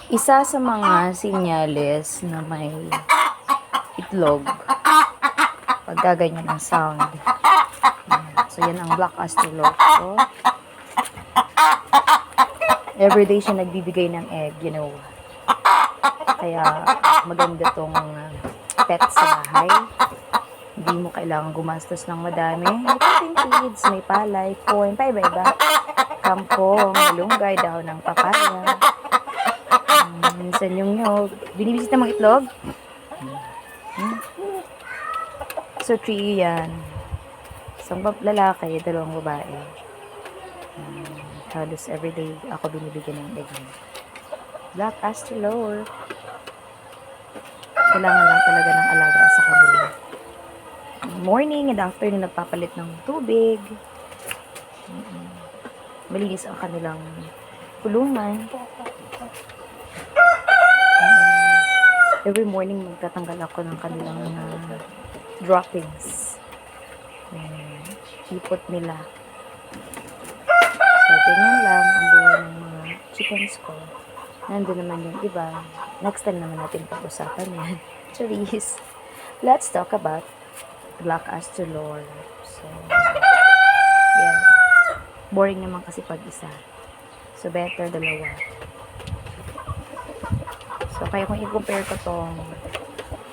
Isa sa mga sinyales na may itlog, pag gaganyan ang sound. So, yan ang black astrolog. So, everyday siya nagbibigay ng egg, you know. Kaya, maganda tong pet sa bahay. Hindi mo kailangan gumastos ng madami. May puting feeds, may palay, corn, paiba-iba. Kangkong, malunggay, dahon ng papaya. Minsan yung nyog. Binibisita mong itlog? So, 3 yan. Isang lalaki, 2 babae. Halos everyday ako binibigyan ng egg. Black astrolog. Kailangan lang talaga ng alaga sa kanila. Morning and afternoon nagpapalit ng tubig. Malinis ang kanilang kulungan. Every morning magtatanggal ako ng kanilang droppings. Ipot nila. So, ganyan lang ang buhay ng mga chickens ko. Nandun naman yung iba. Next time naman natin pag-usapan yan. Charis. Let's talk about black astrolog. So, yeah. Boring naman kasi pag isa. So, better 2. So, kaya kung i-compare ko tong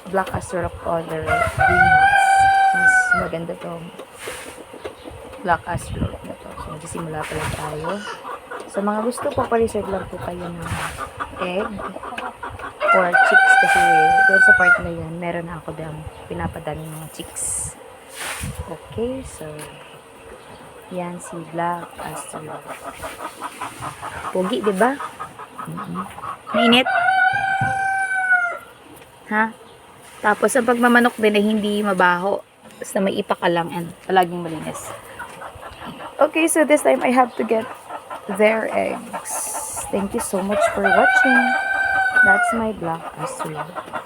black astrolog other breeds, mas maganda tong black astrolog na to. So, magsisimula pa lang tayo. So, mga gusto po, pa-reserve lang po kayo ng egg or chicks kasi doon sa part na yun, meron na ako dang pinapadami mga chicks. Okay, so, yan si black astrolog. Pogi, diba? Mainit? Ha? Tapos, ang pagmamanok din ay hindi mabaho. Basta may ipa ka lang and palaging malinis. Okay, so this time I have to get their eggs. Thank you so much for watching. That's my black astrolog.